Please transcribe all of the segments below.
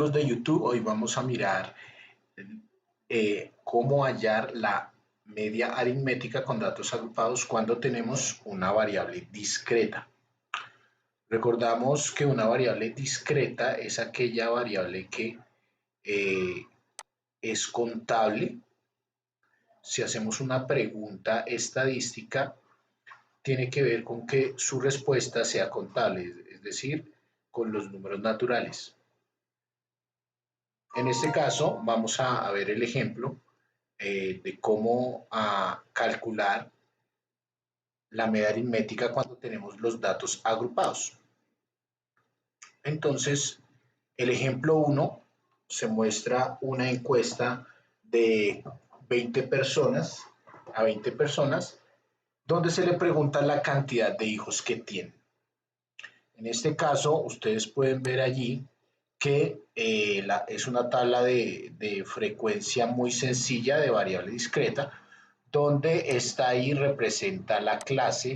De YouTube, hoy vamos a mirar cómo hallar la media aritmética con datos agrupados cuando tenemos una variable discreta. Recordamos que una variable discreta es aquella variable que eh, es contable. Si hacemos una pregunta estadística, tiene que ver con que su respuesta sea contable, es decir, con los números naturales. En este caso, vamos a ver el ejemplo de cómo calcular la media aritmética cuando tenemos los datos agrupados. Entonces, el ejemplo 1 se muestra una encuesta de 20 personas a 20 personas donde se le pregunta la cantidad de hijos que tienen. En este caso, ustedes pueden ver allí que es una tabla de frecuencia muy sencilla de variable discreta, donde esta ahí representa la clase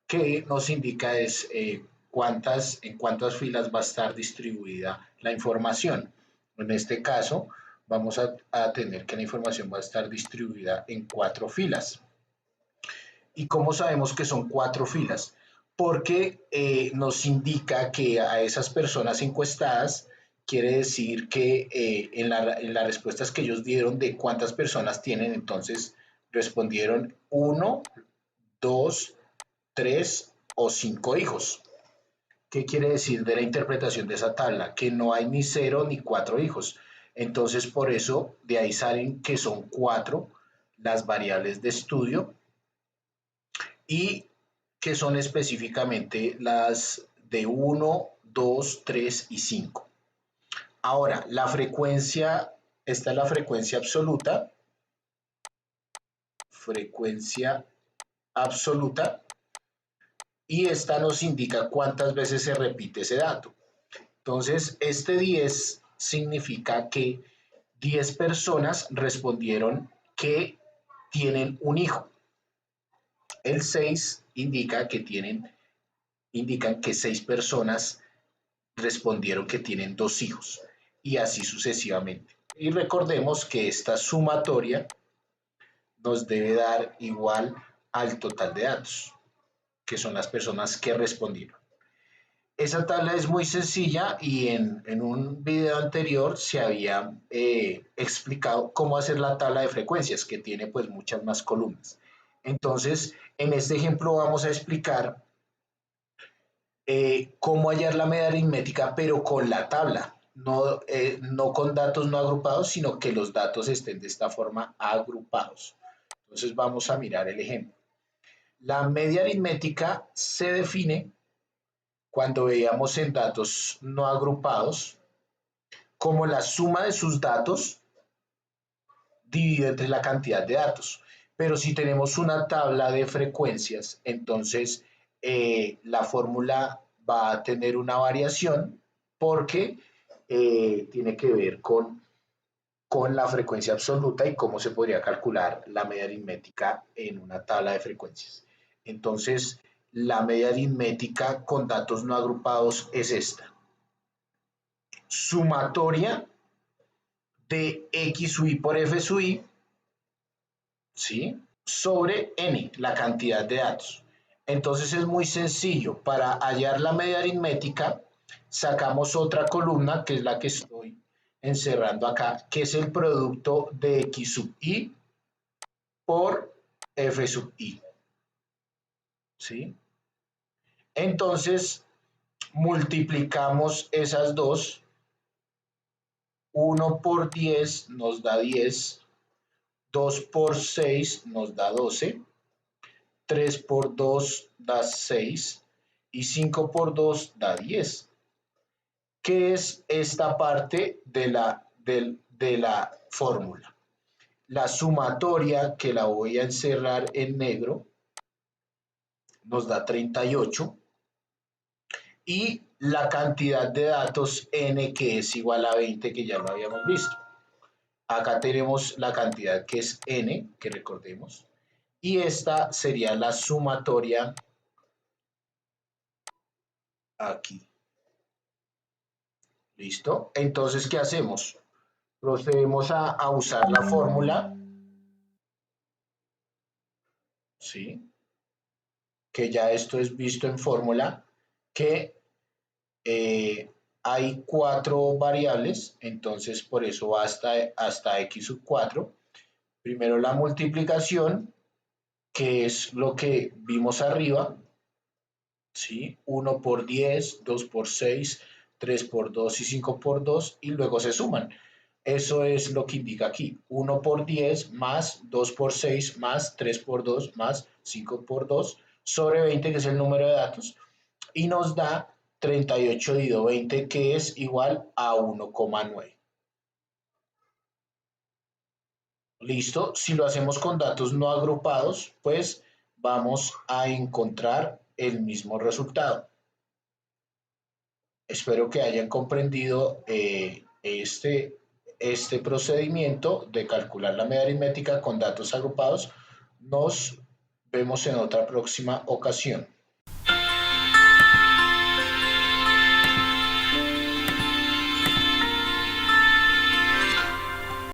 que nos indica es en cuántas filas va a estar distribuida la información. En este caso, vamos a tener que la información va a estar distribuida en 4 filas. ¿Y cómo sabemos que son 4 filas? Porque nos indica que a esas personas encuestadas quiere decir que en las respuestas que ellos dieron de cuántas personas tienen, entonces respondieron 1, 2, 3 o 5 hijos. ¿Qué quiere decir de la interpretación de esa tabla? Que no hay ni 0 ni 4 hijos. Entonces, por eso, de ahí salen que son 4 las variables de estudio y que son específicamente las de 1, 2, 3 y 5. Ahora, la frecuencia, esta es la frecuencia absoluta, y esta nos indica cuántas veces se repite ese dato. Entonces, este 10 significa que 10 personas respondieron que tienen un hijo. El 6 indican que 6 personas respondieron que tienen 2 hijos y así sucesivamente. Y recordemos que esta sumatoria nos debe dar igual al total de datos, que son las personas que respondieron. Esa tabla es muy sencilla y en un video anterior se había explicado cómo hacer la tabla de frecuencias, que tiene pues muchas más columnas. Entonces, en este ejemplo vamos a explicar cómo hallar la media aritmética, pero con la tabla, no con datos no agrupados, sino que los datos estén de esta forma agrupados. Entonces vamos a mirar el ejemplo. La media aritmética se define cuando veíamos en datos no agrupados como la suma de sus datos dividido entre la cantidad de datos. Pero si tenemos una tabla de frecuencias, entonces la fórmula va a tener una variación porque tiene que ver con la frecuencia absoluta y cómo se podría calcular la media aritmética en una tabla de frecuencias. Entonces, la media aritmética con datos no agrupados es esta. Sumatoria de x sub i por f sub i, ¿sí? Sobre n, la cantidad de datos. Entonces es muy sencillo. Para hallar la media aritmética, sacamos otra columna, que es la que estoy encerrando acá, que es el producto de x sub i por f sub i. ¿Sí? Entonces, multiplicamos esas dos. 1 por 10 nos da 10. 2 por 6 nos da 12. 3 por 2 da 6 y 5 por 2 da 10. ¿Qué es esta parte de la fórmula? La sumatoria, que la voy a encerrar en negro, nos da 38 y la cantidad de datos n, que es igual a 20, que ya lo habíamos visto. Acá tenemos la cantidad que es n, que recordemos, y esta sería la sumatoria aquí. ¿Listo? Entonces, ¿qué hacemos? Procedemos a usar la fórmula, ¿sí? Que ya esto es visto en fórmula, que hay 4 variables, entonces por eso va hasta x sub 4. Primero la multiplicación, que es lo que vimos arriba, ¿sí? 1 por 10, 2 por 6, 3 por 2 y 5 por 2, y luego se suman. Eso es lo que indica aquí. 1 por 10 más 2 por 6 más 3 por 2 más 5 por 2 sobre 20, que es el número de datos, y nos da 38 dividido 20, que es igual a 1,9. Listo. Si lo hacemos con datos no agrupados, pues vamos a encontrar el mismo resultado. Espero que hayan comprendido este procedimiento de calcular la media aritmética con datos agrupados. Nos vemos en otra próxima ocasión.